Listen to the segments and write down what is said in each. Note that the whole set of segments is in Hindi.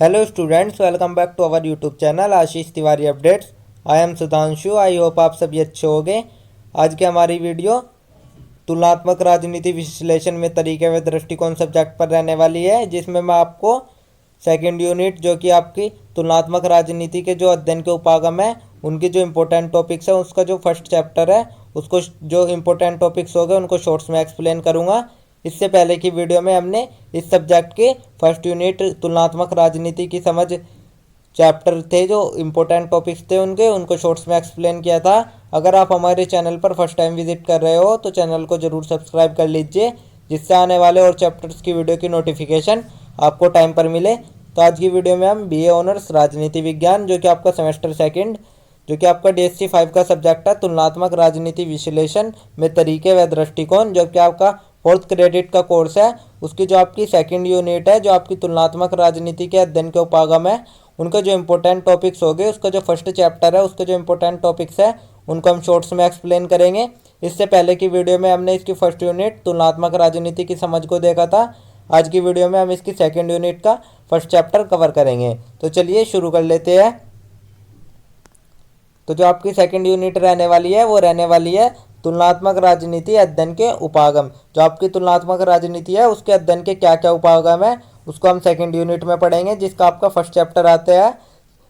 Hello students, welcome back to our YouTube channel Ashish Tiwari updates. I am Sudhanshu. I hope आप सभी अच्छे होंगे। आज की हमारी वीडियो तुलनात्मक राजनीति विश्लेषण में तरीके व दृष्टिकोण सब्जेक्ट पर रहने वाली है, जिसमें मैं आपको सेकंड यूनिट जो कि आपकी तुलनात्मक राजनीति के जो अध्ययन के उपागम है उनके जो इम्पोर्टेंट टॉपिक्स है उसका जो फर्स्ट चैप्टर है उसको जो इम्पोर्टेंट टॉपिक्स हो गए उनको शॉर्ट्स में एक्सप्लेन करूँगा। इससे पहले की वीडियो में हमने इस सब्जेक्ट के फर्स्ट यूनिट तुलनात्मक राजनीति की समझ चैप्टर थे, जो इम्पोर्टेंट टॉपिक्स थे उनको शॉर्ट्स में एक्सप्लेन किया था। अगर आप हमारे चैनल पर फर्स्ट टाइम विजिट कर रहे हो तो चैनल को ज़रूर सब्सक्राइब कर लीजिए, जिससे आने वाले और चैप्टर्स की वीडियो की नोटिफिकेशन आपको टाइम पर मिले। तो आज की वीडियो में हम बीए ऑनर्स राजनीति विज्ञान जो कि आपका सेमेस्टर सेकंड जो कि आपका DSC 5 का सब्जेक्ट है तुलनात्मक राजनीति विश्लेषण में तरीके व दृष्टिकोण, जो कि आपका फोर्थ क्रेडिट का कोर्स है, उसकी जो आपकी सेकंड यूनिट है जो आपकी तुलनात्मक राजनीति के अध्ययन के उपागम है उनका जो इम्पोर्टेंट टॉपिक्स हो गए उसका जो फर्स्ट चैप्टर है उसके जो इम्पोर्टेंट टॉपिक्स है उनको हम शॉर्ट्स में एक्सप्लेन करेंगे। इससे पहले की वीडियो में हमने इसकी फर्स्ट यूनिट तुलनात्मक राजनीति की समझ को देखा था। आज की वीडियो में हम इसकी सेकेंड यूनिट का फर्स्ट चैप्टर कवर करेंगे। तो चलिए शुरू कर लेते हैं। तो जो आपकी सेकंड यूनिट रहने वाली है वो रहने वाली है तुलनात्मक राजनीति अध्ययन के उपागम। जो आपकी तुलनात्मक राजनीति है उसके अध्ययन के क्या क्या उपागम है उसको हम सेकंड यूनिट में पढ़ेंगे, जिसका आपका फर्स्ट चैप्टर आता है।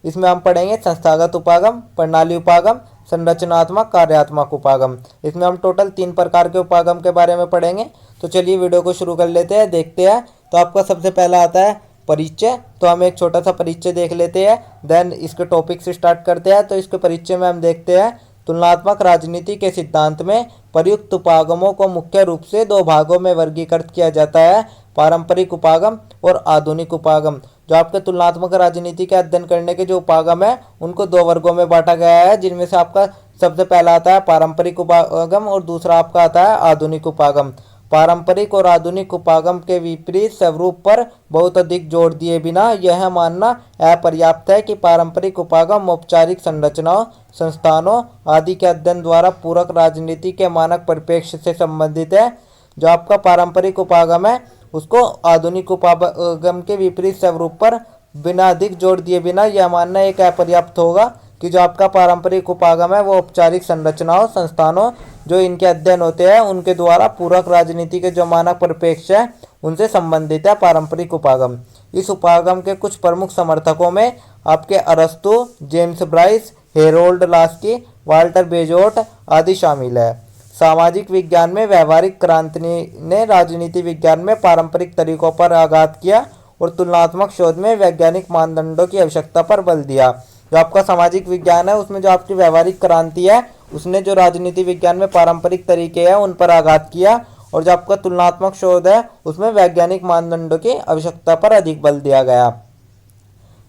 इसमें हम पढ़ेंगे संस्थागत उपागम, प्रणाली उपागम, संरचनात्मक, कार्यात्मक उपागम। इसमें हम टोटल 3 प्रकार के उपागम के बारे में पढ़ेंगे। तो चलिए वीडियो को शुरू कर लेते हैं, देखते हैं। तो आपका सबसे पहला आता है परिचय। तो हम एक छोटा सा परिचय देख लेते हैं, देन इसके टॉपिक से स्टार्ट करते हैं। तो इसके परिचय में हम देखते हैं तुलनात्मक राजनीति के सिद्धांत में प्रयुक्त उपागमों को मुख्य रूप से 2 भागों में वर्गीकृत किया जाता है, पारंपरिक उपागम और आधुनिक उपागम। जो आपके तुलनात्मक राजनीति के अध्ययन करने के जो उपागम है उनको 2 वर्गों में बांटा गया है, जिनमें से आपका सबसे पहला आता है पारंपरिक उपागम और दूसरा आपका आता है आधुनिक उपागम। पारंपरिक और आधुनिक उपागम के विपरीत स्वरूप पर बहुत अधिक जोर दिए बिना यह मानना अपर्याप्त है कि पारंपरिक उपागम औपचारिक संरचनाओं, संस्थानों आदि के अध्ययन द्वारा पूरक राजनीति के मानक परिप्रेक्ष्य से संबंधित है। जो आपका पारंपरिक उपागम है उसको आधुनिक उपागम के विपरीत स्वरूप पर बिना अधिक जोर दिए बिना यह मानना एक अपर्याप्त होगा कि जो आपका पारंपरिक उपागम है वो औपचारिक संरचनाओं, संस्थानों जो इनके अध्ययन होते हैं उनके द्वारा पूरक राजनीति के जो मानक परिप्रेक्ष्य है उनसे संबंधित है पारंपरिक उपागम। इस उपागम के कुछ प्रमुख समर्थकों में आपके अरस्तु, James Bryce, Harold Laski, Walter Bagehot आदि शामिल है। सामाजिक विज्ञान में व्यावहारिक क्रांति ने राजनीति विज्ञान में पारंपरिक तरीकों पर आघात किया और तुलनात्मक शोध में वैज्ञानिक मानदंडों की आवश्यकता पर बल दिया। जो आपका सामाजिक विज्ञान है उसमें जो आपकी व्यावहारिक क्रांति है उसने जो राजनीति विज्ञान में पारंपरिक तरीके हैं उन पर आघात किया, और जो आपका तुलनात्मक शोध है उसमें वैज्ञानिक मानदंडों की आवश्यकता पर अधिक बल दिया गया।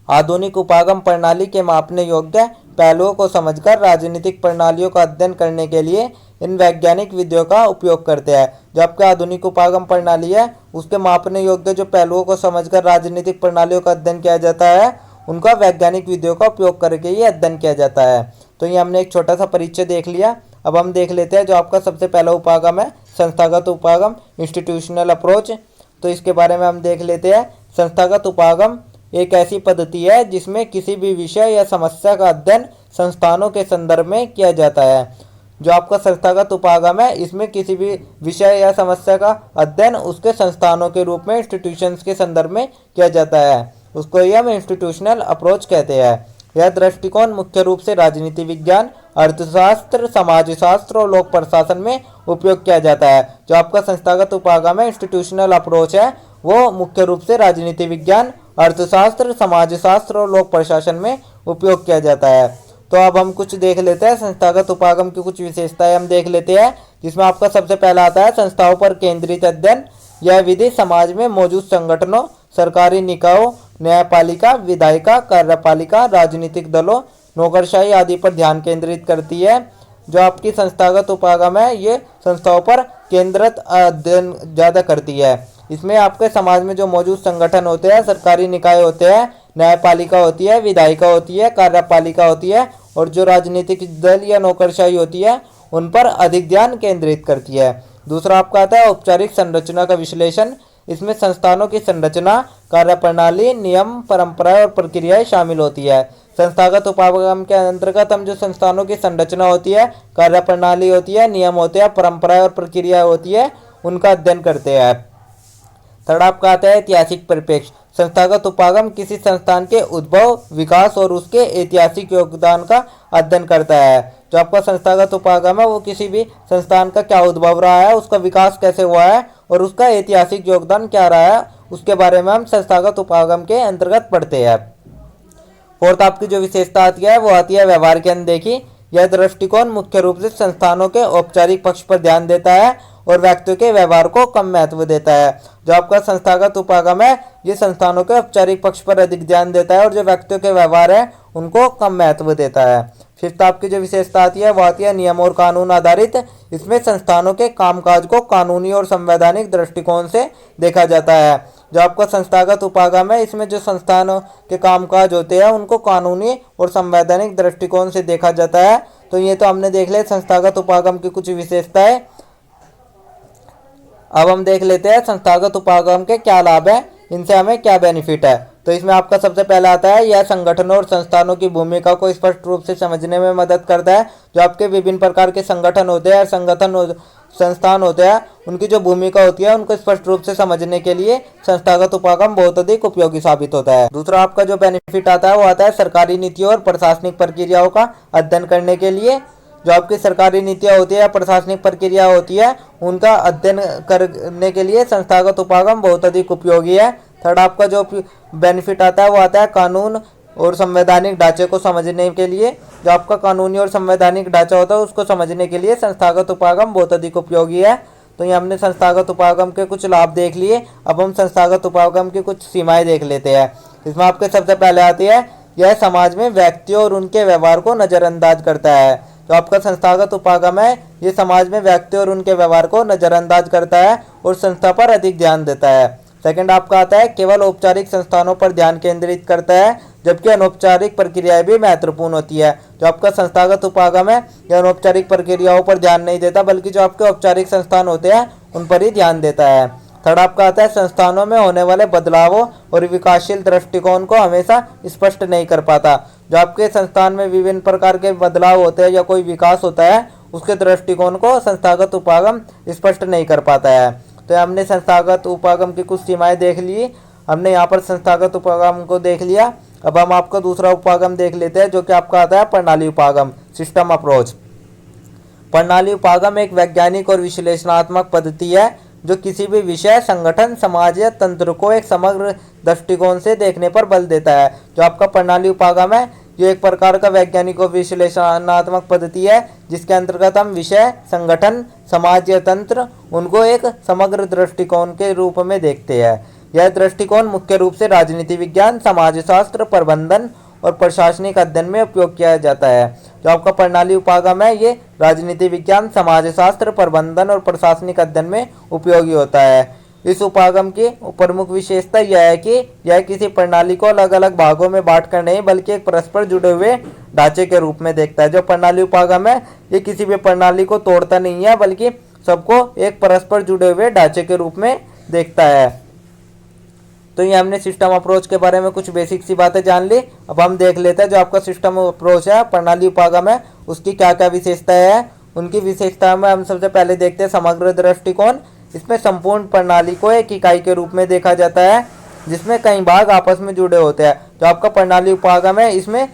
आधुनिक उपागम प्रणाली के मापने योग्य पहलुओं को समझकर राजनीतिक प्रणालियों का अध्ययन करने के लिए इन वैज्ञानिक विधियों का उपयोग करते हैं। जो आपका आधुनिक उपागम प्रणाली है उसके मापने योग्य जो पहलुओं को समझकर राजनीतिक प्रणालियों का अध्ययन किया जाता है उनका वैज्ञानिक विधियों का उपयोग करके ये अध्ययन किया जाता है। तो ये हमने एक छोटा सा परिचय देख लिया। अब हम देख लेते हैं जो आपका सबसे पहला उपागम है संस्थागत उपागम, इंस्टीट्यूशनल अप्रोच। तो इसके बारे में हम देख लेते हैं। संस्थागत उपागम एक ऐसी पद्धति है जिसमें किसी भी विषय या समस्या का अध्ययन संस्थानों के संदर्भ में किया जाता है। जो आपका संस्थागत उपागम है इसमें किसी भी विषय या समस्या का अध्ययन उसके संस्थानों के रूप में, इंस्टीट्यूशंस के संदर्भ में किया जाता है, उसको ही हम इंस्टीट्यूशनल अप्रोच कहते हैं। यह दृष्टिकोण मुख्य रूप से राजनीति विज्ञान, अर्थशास्त्र, समाजशास्त्र और लोक प्रशासन में उपयोग किया जाता है। जो आपका संस्थागत उपागम है, इंस्टीट्यूशनल अप्रोच है, वो मुख्य रूप से राजनीति विज्ञान, अर्थशास्त्र, समाजशास्त्र और लोक प्रशासन में उपयोग किया जाता है। तो अब हम कुछ देख लेते हैं संस्थागत उपागम की कुछ विशेषताएं हम देख लेते हैं, जिसमें आपका सबसे पहला आता है संस्थाओं पर केंद्रित अध्ययन। यह विधि समाज में मौजूद संगठनों, सरकारी निकायों, न्यायपालिका, विधायिका, कार्यपालिका, राजनीतिक दलों, नौकरशाही आदि पर ध्यान केंद्रित करती है। जो आपकी संस्थागत उपागम है ये संस्थाओं पर केंद्रित अध्ययन ज़्यादा करती है। इसमें आपके समाज में जो मौजूद संगठन होते हैं, सरकारी निकाय होते हैं, न्यायपालिका होती है, विधायिका होती है, कार्यपालिका होती है और जो राजनीतिक दल या नौकरशाही होती है उन पर अधिक ध्यान केंद्रित करती है। दूसरा आपका आता है औपचारिक संरचना का विश्लेषण। इसमें संस्थानों की संरचना, कार्यप्रणाली, नियम, परंपराएं और प्रक्रियाएं शामिल होती है। संस्थागत उपागम के अंतर्गत हम जो संस्थानों की संरचना होती है, कार्यप्रणाली होती है, नियम होते हैं, परंपराएं और प्रक्रियाएं होती है, उनका अध्ययन करते हैं। थर्ड आपका आता है ऐतिहासिक परिप्रेक्ष्य। संस्थागत उपागम किसी संस्थान के उद्भव, विकास और उसके ऐतिहासिक योगदान का अध्ययन करता है। जो आपका संस्थागत उपागम है वो किसी भी संस्थान का क्या उद्भव रहा है, उसका विकास कैसे हुआ है और उसका ऐतिहासिक योगदान क्या रहा है, उसके बारे में हम संस्थागत उपागम के अंतर्गत पढ़ते हैं। फोर्थ आपकी जो विशेषता आती है वो आती है व्यवहार की अनदेखी। यह दृष्टिकोण मुख्य रूप से संस्थानों के औपचारिक पक्ष पर ध्यान देता है और व्यक्तियों के व्यवहार को कम महत्व देता है। जो आपका संस्थागत उपागम है ये संस्थानों के औपचारिक पक्ष पर अधिक ध्यान देता है और जो व्यक्तियों के व्यवहार है उनको कम महत्व देता है। फिफ्थ आपकी जो विशेषता आती है वो आती है नियम और कानून आधारित। इसमें संस्थानों के कामकाज को कानूनी और संवैधानिक दृष्टिकोण से देखा जाता है। जो आपका संस्थागत उपागम है इसमें जो संस्थानों के कामकाज होते हैं उनको कानूनी और संवैधानिक दृष्टिकोण से देखा जाता है। तो ये तो हमने देख लिया संस्थागत उपागम की कुछ विशेषताएं। अब हम देख लेते हैं संस्थागत उपागम के क्या लाभ है, इनसे हमें क्या बेनिफिट है। तो इसमें आपका सबसे पहला आता है यह संगठनों और संस्थानों की भूमिका को स्पष्ट रूप से समझने में मदद करता है। जो आपके विभिन्न प्रकार के संगठन होते हैं, संस्थान होते हैं, उनकी जो भूमिका होती है उनको स्पष्ट रूप से समझने के लिए संस्थागत उपागम बहुत अधिक उपयोगी साबित होता है। दूसरा आपका जो बेनिफिट आता है वो आता है सरकारी नीतियों और प्रशासनिक प्रक्रियाओं का अध्ययन करने के लिए। जो आपकी सरकारी नीतियाँ होती है, प्रशासनिक प्रक्रिया होती है, उनका अध्ययन करने के लिए संस्थागत उपागम बहुत अधिक उपयोगी है। थर्ड आपका जो बेनिफिट आता है वो आता है कानून और संवैधानिक ढांचे को समझने के लिए। जो आपका कानूनी और संवैधानिक ढांचा होता है उसको समझने के लिए संस्थागत उपागम बहुत अधिक उपयोगी है। तो ये हमने संस्थागत उपागम के कुछ लाभ देख लिए। अब हम संस्थागत उपागम की कुछ सीमाएं देख लेते हैं। इसमें आपके सबसे पहले आती है यह समाज में व्यक्तियों और उनके व्यवहार को नज़रअंदाज करता है। जो आपका संस्थागत उपागम है ये समाज में व्यक्ति और उनके व्यवहार को नज़रअंदाज करता है और संस्था पर अधिक ध्यान देता है। सेकंड आपका आता है केवल औपचारिक संस्थानों पर ध्यान केंद्रित करता है, जबकि अनौपचारिक प्रक्रियाएं भी महत्वपूर्ण होती है। जो आपका संस्थागत उपागम है यह अनौपचारिक प्रक्रियाओं पर ध्यान नहीं देता, बल्कि जो आपके औपचारिक संस्थान होते हैं उन पर ही ध्यान देता है। थर्ड आपका आता है संस्थानों में होने वाले बदलावों और विकासशील दृष्टिकोण को हमेशा स्पष्ट नहीं कर पाता। जो आपके संस्थान में विभिन्न प्रकार के बदलाव होते हैं या कोई विकास होता है उसके दृष्टिकोण को संस्थागत उपागम स्पष्ट नहीं कर पाता है। तो हमने संस्थागत उपागम की कुछ सीमाएं देख ली। हमने यहाँ पर संस्थागत उपागम को देख लिया। अब हम आपका दूसरा उपागम देख लेते हैं जो कि आपका आता है प्रणाली उपागम, सिस्टम अप्रोच। प्रणाली उपागम एक वैज्ञानिक और विश्लेषणात्मक पद्धति है जो किसी भी विषय, संगठन, समाज या तंत्र को एक समग्र दृष्टिकोण से देखने पर बल देता है। जो आपका प्रणाली उपागम है ये एक प्रकार का वैज्ञानिक और विश्लेषणात्मक पद्धति है जिसके अंतर्गत हम विषय, संगठन, समाज या तंत्र उनको एक समग्र दृष्टिकोण के रूप में देखते हैं। यह दृष्टिकोण मुख्य रूप से राजनीति विज्ञान, समाजशास्त्र, प्रबंधन और प्रशासनिक अध्ययन में उपयोग किया जाता है। जो आपका प्रणाली उपागम है ये राजनीति विज्ञान, समाजशास्त्र, प्रबंधन और प्रशासनिक अध्ययन में उपयोगी होता है। इस उपागम की प्रमुख विशेषता यह है कि यह किसी प्रणाली को अलग अलग भागों में बांटकर नहीं बल्कि एक परस्पर जुड़े हुए ढांचे के रूप में देखता है। जो प्रणाली उपागम है ये किसी भी प्रणाली को तोड़ता नहीं है बल्कि सबको एक परस्पर जुड़े हुए ढांचे के रूप में देखता है। तो ये हमने सिस्टम अप्रोच के बारे में कुछ बेसिक सी बातें जान ली। अब हम देख लेते हैं जो आपका सिस्टम अप्रोच है, प्रणाली उपागम है, उसकी क्या क्या विशेषताएं हैं। उनकी विशेषताओं में हम सबसे पहले देखते हैं समग्र दृष्टिकोण। इसमें संपूर्ण प्रणाली को एक इकाई के रूप में देखा जाता है जिसमें कई भाग आपस में जुड़े होते हैं। जो आपका प्रणाली उपागम है इसमें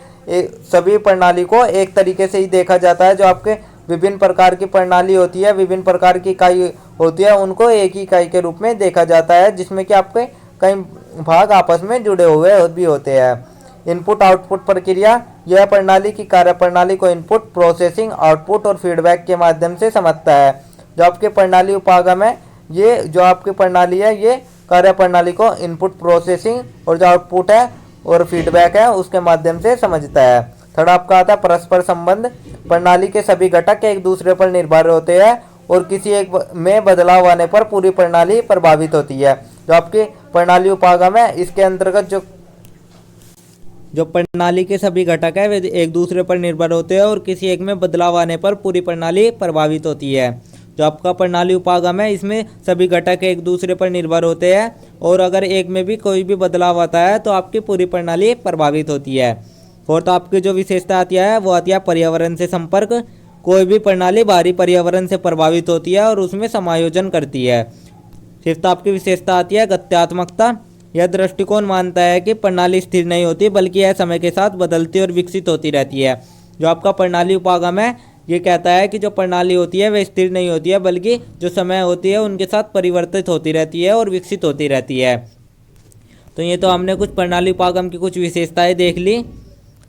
सभी प्रणाली को एक तरीके से ही देखा जाता है। जो आपके विभिन्न प्रकार की प्रणाली होती है, विभिन्न प्रकार की इकाई होती है, उनको एक ही इकाई के रूप में देखा जाता है जिसमें कि आपके कई भाग आपस में जुड़े हुए भी होते हैं। इनपुट आउटपुट प्रक्रिया, यह प्रणाली की कार्यप्रणाली को इनपुट, प्रोसेसिंग, आउटपुट और फीडबैक के माध्यम से समझता है। जो आपकी प्रणाली उपागम है ये जो आपकी प्रणाली है ये कार्यप्रणाली को इनपुट, प्रोसेसिंग और जो आउटपुट है और फीडबैक है उसके माध्यम से समझता है। थर्ड आपका आता है परस्पर संबंध। प्रणाली के सभी घटक एक दूसरे पर निर्भर होते हैं और किसी एक में बदलाव आने पर पूरी प्रणाली प्रभावित होती है। जो आपकी प्रणाली उपागम है इसके अंतर्गत जो प्रणाली के सभी घटक है वे एक दूसरे पर निर्भर होते हैं और किसी एक में बदलाव आने पर पूरी प्रणाली प्रभावित होती है। जो आपका प्रणाली उपागम है इसमें सभी घटक एक दूसरे पर निर्भर होते हैं और अगर एक में भी कोई भी बदलाव आता है तो आपकी पूरी प्रणाली प्रभावित होती है। फोर्थ आपकी जो विशेषता आती है वो आती है पर्यावरण से संपर्क। कोई भी प्रणाली बाहरी पर्यावरण से प्रभावित होती है और उसमें समायोजन करती है। फिफ्थ आपकी विशेषता आती है गत्यात्मकता। यह दृष्टिकोण मानता है कि प्रणाली स्थिर नहीं होती बल्कि यह समय के साथ बदलती और विकसित होती रहती है। जो आपका प्रणाली उपागम है ये कहता है कि जो प्रणाली होती है वह स्थिर नहीं होती है बल्कि जो समय होती है उनके साथ परिवर्तित होती रहती है और विकसित होती रहती है। तो ये तो हमने कुछ प्रणाली उपागम की कुछ विशेषताएं देख ली।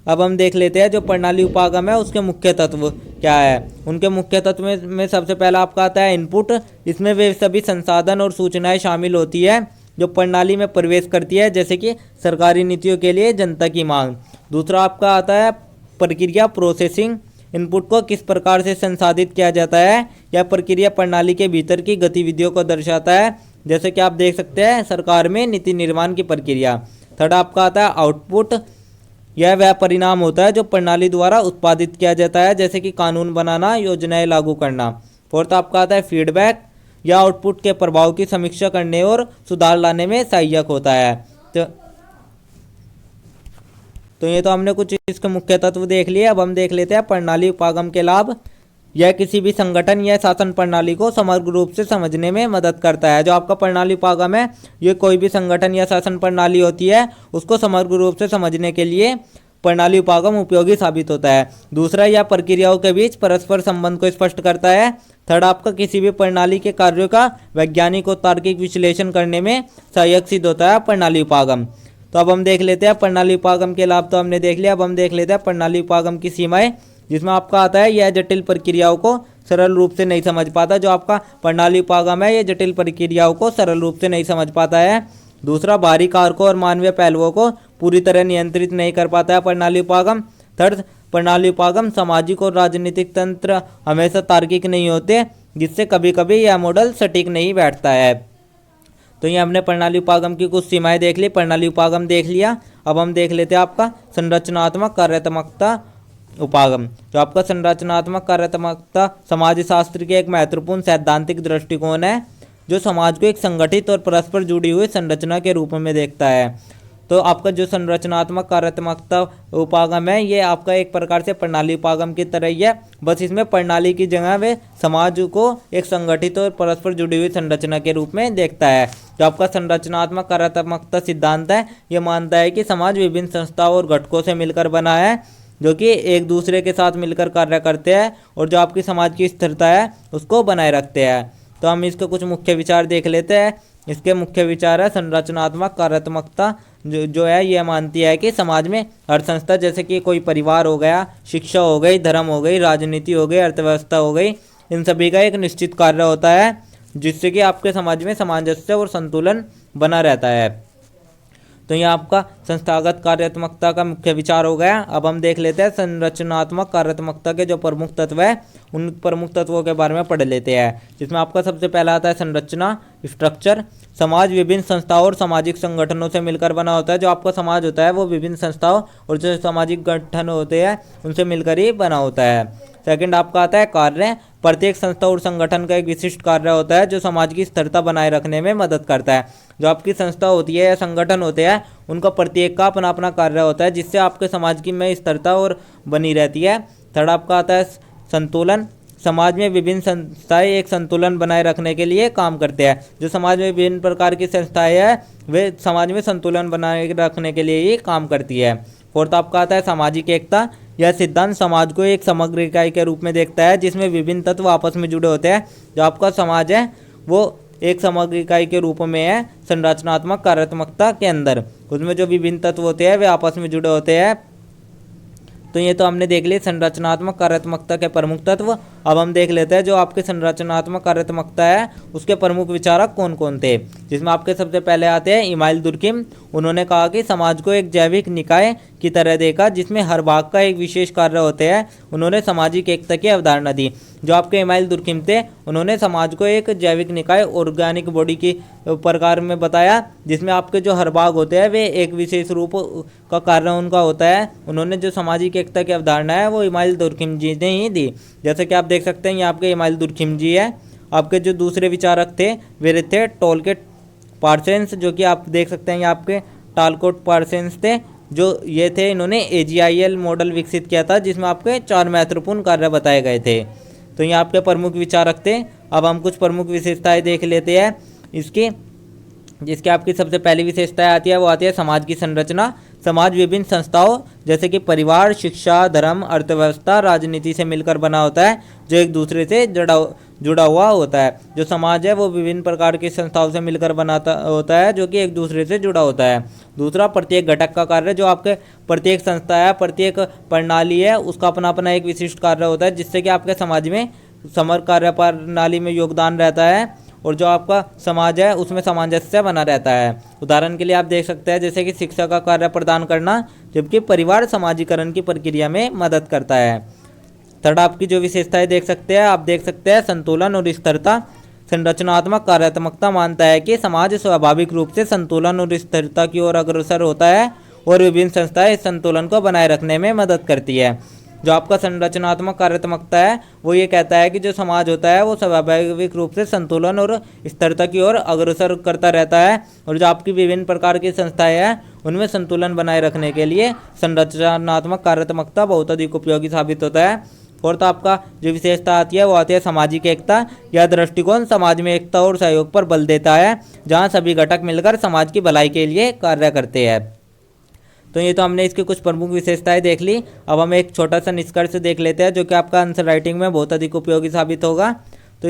अब हम देख लेते हैं जो प्रणाली उपागम है उसके मुख्य तत्व क्या है। उनके मुख्य तत्व में सबसे पहला आपका आता है इनपुट। इसमें वे सभी संसाधन और सूचनाएं शामिल होती है जो प्रणाली में प्रवेश करती है, जैसे कि सरकारी नीतियों के लिए जनता की मांग। दूसरा आपका आता है प्रक्रिया प्रोसेसिंग। इनपुट को किस प्रकार से संसाधित किया जाता है यह प्रक्रिया प्रणाली के भीतर की गतिविधियों को दर्शाता है, जैसे कि आप देख सकते हैं सरकार में नीति निर्माण की प्रक्रिया। थर्ड आपका आता है आउटपुट। यह वह परिणाम होता है जो प्रणाली द्वारा उत्पादित किया जाता है, जैसे कि कानून बनाना, योजनाएं लागू करना। फोर्थ आपका आता है फीडबैक। यह आउटपुट के प्रभाव की समीक्षा करने और सुधार लाने में सहायक होता है। तो ये तो हमने कुछ इसके मुख्य तत्व देख लिए। अब हम देख लेते हैं प्रणाली उपागम के लाभ। यह किसी भी संगठन या शासन प्रणाली को समग्र रूप से समझने में मदद करता है। जो आपका प्रणाली उपागम है ये कोई भी संगठन या शासन प्रणाली होती है उसको समग्र रूप से समझने के लिए प्रणाली उपागम उपयोगी साबित होता है। दूसरा यह प्रक्रियाओं के बीच परस्पर संबंध को स्पष्ट करता है। थर्ड आपका किसी भी प्रणाली के कार्यों का वैज्ञानिक और तार्किक विश्लेषण करने में सहायक सिद्ध होता है प्रणाली उपागम। तो अब हम देख लेते हैं प्रणाली उपागम के लाभ तो हमने देख लिया। अब हम देख लेते हैं प्रणाली उपागम की सीमाएं, जिसमें आपका आता है यह जटिल प्रक्रियाओं को सरल रूप से नहीं समझ पाता। जो आपका प्रणाली उपागम है ये जटिल प्रक्रियाओं को सरल रूप से नहीं समझ पाता है। दूसरा बाहरी कारकों और मानवीय पहलुओं को पूरी तरह नियंत्रित नहीं कर पाता है प्रणाली उपागम। थर्ड प्रणाली उपागम सामाजिक और राजनीतिक तंत्र हमेशा तार्किक नहीं होते, जिससे कभी कभी यह मॉडल सटीक नहीं बैठता है। तो ये हमने प्रणाली उपागम की कुछ सीमाएं देख ली, प्रणाली उपागम देख लिया। अब हम देख लेते हैं आपका संरचनात्मक कार्यात्मकता उपागम। जो आपका संरचनात्मक कार्यात्मकता समाजशास्त्र के एक महत्वपूर्ण सैद्धांतिक दृष्टिकोण है जो समाज को एक संगठित और परस्पर जुड़ी हुई संरचना के रूप में देखता है। तो आपका जो संरचनात्मक कार्यात्मकता उपागम है ये आपका एक प्रकार से प्रणाली उपागम की तरह ही है, बस इसमें प्रणाली की जगह वे समाज को एक संगठित और परस्पर जुड़ी हुई संरचना के रूप में देखता है। जो आपका संरचनात्मक कार्यात्मकता सिद्धांत है ये मानता है कि समाज विभिन्न संस्थाओं और घटकों से मिलकर बना है जो कि एक दूसरे के साथ मिलकर कार्य करते हैं और जो आपकी समाज की स्थिरता है उसको बनाए रखते हैं। तो हम इसके कुछ मुख्य विचार देख लेते हैं। इसके मुख्य विचार है संरचनात्मक कार्यात्मकता जो है ये मानती है कि समाज में हर संस्था, जैसे कि कोई परिवार हो गया, शिक्षा हो गई, धर्म हो गई, राजनीति हो गई, अर्थव्यवस्था हो गई, इन सभी का एक निश्चित कार्य होता है जिससे कि आपके समाज में सामंजस्य और संतुलन बना रहता है। तो ये आपका संस्थागत कार्यात्मकता का मुख्य विचार हो गया। अब हम देख लेते हैं संरचनात्मक कार्यात्मकता के जो प्रमुख तत्व है उन प्रमुख तत्वों के बारे में पढ़ लेते हैं, जिसमें आपका सबसे पहला आता है संरचना, स्ट्रक्चर। समाज विभिन्न संस्थाओं और सामाजिक संगठनों से मिलकर बना होता है। जो आपका समाज होता है वो विभिन्न संस्थाओं और जो सामाजिक गठन होते हैं उनसे मिलकर ही बना होता है। सेकंड आपका आता है कार्य। प्रत्येक संस्था और संगठन का एक विशिष्ट कार्य होता है जो समाज की स्थिरता बनाए रखने में मदद करता है। जो आपकी संस्था होती है या संगठन होते हैं उनका प्रत्येक का अपना अपना कार्य होता है जिससे आपके समाज की में स्थिरता और बनी रहती है। थर्ड आपका आता है संतुलन। समाज में विभिन्न संस्थाएं एक संतुलन बनाए रखने के लिए काम करते हैं। जो समाज में विभिन्न प्रकार की संस्थाएं हैं वे समाज में संतुलन बनाए रखने के लिए ही काम करती है। फोर्थ आपका आता है सामाजिक एकता। यह सिद्धांत समाज को एक समग्र इकाई के रूप में देखता है जिसमें विभिन्न तत्व आपस में जुड़े होते हैं। जो आपका समाज है वो एक समग्र इकाई के रूप में है संरचनात्मक कार्यात्मकता के अंदर। उसमें जो विभिन्न तत्व होते हैं वे आपस में जुड़े होते हैं। तो ये तो हमने देख लिया संरचनात्मक कार्यात्मकता के प्रमुख तत्व। अब हम देख लेते हैं जो आपके संरचनात्मक कार्यात्मकता है उसके प्रमुख विचारक कौन कौन थे, जिसमें आपके सबसे पहले आते हैं इमाइल दुर्किम। उन्होंने कहा कि समाज को एक जैविक निकाय की तरह देखा जिसमें हर भाग का एक विशेष कार्य होते हैं। उन्होंने सामाजिक एकता की अवधारणा दी। जो आपके इमाइल दुर्किम थे उन्होंने समाज को एक जैविक निकाय ऑर्गेनिक बॉडी की प्रकार में बताया जिसमें आपके जो हर भाग होते हैं वे एक विशेष रूप का कार्य उनका होता है। उन्होंने जो सामाजिक एकता की अवधारणा है वो इमाइल दुर्किम जी ने ही दी। जैसे कि आप देख सकते हैं ये आपके इमाइल दुर्किम जी है आपके जो दूसरे विचारक थे वे थे टोलकेट पार्सेंस, जो कि आप देख सकते हैं ये आपके टालकोट पार्सेंस थे। जो ये थे, इन्होंने AGIL मॉडल विकसित किया था जिसमें आपके 4 महत्वपूर्ण कार्य बताए गए थे। तो ये आपके प्रमुख विचारक थे। अब हम कुछ प्रमुख विशेषताएं देख लेते हैं इसकी, जिसकी आपकी सबसे पहली विशेषताएं आती है वो आती है समाज की संरचना। समाज विभिन्न संस्थाओं जैसे कि परिवार, शिक्षा, धर्म, अर्थव्यवस्था, राजनीति से मिलकर बना होता है, जो एक दूसरे से जुड़ा हुआ होता है। जो समाज है वो विभिन्न प्रकार की संस्थाओं से मिलकर बनाता होता है, जो कि एक दूसरे से जुड़ा होता है। दूसरा, प्रत्येक घटक का कार्य, जो आपके प्रत्येक संस्था है, प्रत्येक प्रणाली है, उसका अपना अपना एक विशिष्ट कार्य होता है, जिससे कि आपके समाज में समग्र कार्य प्रणाली में योगदान रहता है और जो आपका समाज है उसमें सामंजस्य बना रहता है। उदाहरण के लिए आप देख सकते हैं जैसे कि शिक्षा का कार्य प्रदान करना, जबकि परिवार समाजीकरण की प्रक्रिया में मदद करता है। थर्ड, आपकी जो विशेषताएं देख सकते हैं, आप देख सकते हैं संतुलन और स्थिरता। संरचनात्मक कार्यात्मकता मानता है कि समाज स्वाभाविक रूप से संतुलन और स्थिरता की ओर अग्रसर होता है और विभिन्न संस्थाएं इस संतुलन को बनाए रखने में मदद करती है। जो आपका संरचनात्मक कार्यात्मकता है वो ये कहता है कि जो समाज होता है वो स्वाभाविक रूप से संतुलन और स्थिरता की ओर अग्रसर करता रहता है, और जो आपकी विभिन्न प्रकार की संस्थाएं हैं उनमें संतुलन बनाए रखने के लिए संरचनात्मक कार्यात्मकता बहुत अधिक उपयोगी साबित होता है। फोर्थ, आपका जो विशेषता आती है वो आती है सामाजिक एकता। यह दृष्टिकोण समाज में एकता और सहयोग पर बल देता है, जहाँ सभी घटक मिलकर समाज की भलाई के लिए कार्य करते हैं। तो ये तो हमने इसकी कुछ प्रमुख विशेषताएं देख ली। अब हम एक छोटा सा निष्कर्ष देख लेते हैं जो कि आपका आंसर राइटिंग में बहुत अधिक उपयोगी साबित होगा। तो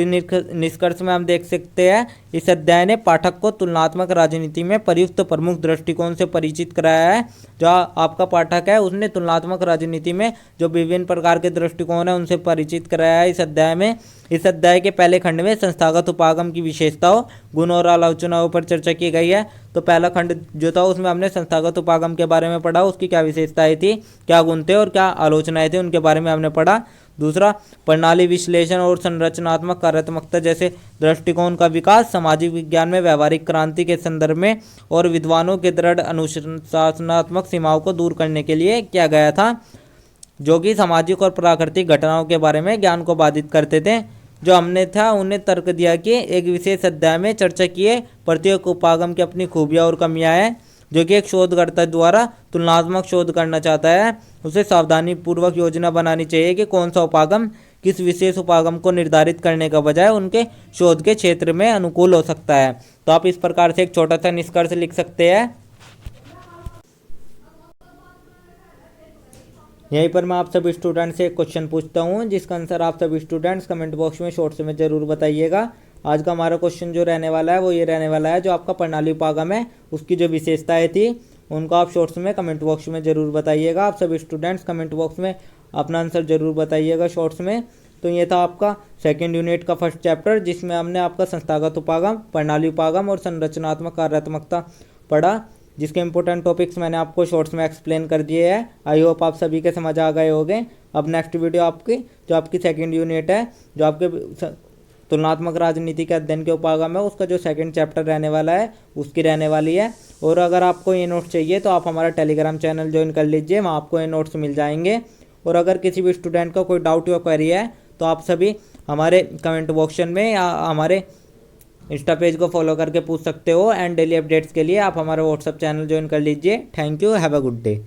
निष्कर्ष में हम देख सकते हैं इस अध्याय ने पाठक को तुलनात्मक राजनीति में प्रयुक्त प्रमुख दृष्टिकोण से परिचित कराया है। जो आपका पाठक है उसने तुलनात्मक राजनीति में जो विभिन्न प्रकार के दृष्टिकोण है उनसे परिचित कराया है इस अध्याय में। इस अध्याय के पहले खंड में संस्थागत उपागम की विशेषताओं, गुण और आलोचनाओं पर चर्चा की गई है। तो पहला खंड जो था उसमें हमने संस्थागत उपागम के बारे में पढ़ा, उसकी क्या विशेषताएं थी, क्या गुण थे और क्या आलोचनाएं थी, उनके बारे में हमने पढ़ा। दूसरा, प्रणाली विश्लेषण और संरचनात्मक कार्यात्मकता जैसे दृष्टिकोण का विकास सामाजिक विज्ञान में व्यावहारिक क्रांति के संदर्भ में और विद्वानों के दृढ़ अनुशासनात्मक सीमाओं को दूर करने के लिए किया गया था, जो कि सामाजिक और प्राकृतिक घटनाओं के बारे में ज्ञान को बाधित करते थे। जो हमने था उन्हें तर्क दिया कि एक विशेष अध्याय में चर्चा किए प्रत्येक उपागम की अपनी खूबियाँ और कमियाँ हैं। जो कि एक शोधकर्ता द्वारा तुलनात्मक शोध करना चाहता है उसे सावधानी पूर्वक योजना बनानी चाहिए कि कौन सा उपागम किस विशेष उपागम को निर्धारित करने का बजाय उनके शोध के क्षेत्र में अनुकूल हो सकता है। तो आप इस प्रकार से एक छोटा सा निष्कर्ष लिख सकते हैं। यहीं पर मैं आप सभी स्टूडेंट से एक क्वेश्चन पूछता हूँ जिसका आंसर आप सभी स्टूडेंट्स कमेंट बॉक्स में शॉर्ट्स में ज़रूर बताइएगा। आज का हमारा क्वेश्चन जो रहने वाला है वो ये रहने वाला है, जो आपका प्रणाली उपागम है उसकी जो विशेषताएं थी उनको आप शॉर्ट्स में कमेंट बॉक्स में ज़रूर बताइएगा। आप सभी स्टूडेंट्स कमेंट बॉक्स में अपना आंसर ज़रूर बताइएगा शॉर्ट्स में। तो ये था आपका सेकेंड यूनिट का फर्स्ट चैप्टर, जिसमें हमने आपका संस्थागत उपागम, प्रणाली उपागम और संरचनात्मक कार्यात्मकता पढ़ा, जिसके इंपॉर्टेंट टॉपिक्स मैंने आपको शॉर्ट्स में एक्सप्लेन कर दिए हैं। आई होप आप सभी के समझ आ गए होंगे। अब नेक्स्ट वीडियो आपकी सेकेंड यूनिट है, जो आपके तुलनात्मक राजनीति के अध्ययन के उपागम है, उसका जो सेकंड चैप्टर रहने वाला है उसकी रहने वाली है। और अगर आपको ये नोट्स चाहिए तो आप हमारा टेलीग्राम चैनल ज्वाइन कर लीजिए, वहाँ आपको ये नोट्स मिल जाएंगे। और अगर किसी भी स्टूडेंट का कोई डाउट या क्वेरी है तो आप सभी हमारे कमेंट बॉक्स में या हमारे इंस्टा पेज को फॉलो करके पूछ सकते हो। एंड डेली अपडेट्स के लिए आप हमारा व्हाट्सअप चैनल ज्वाइन कर लीजिए। Thank you, have a good day.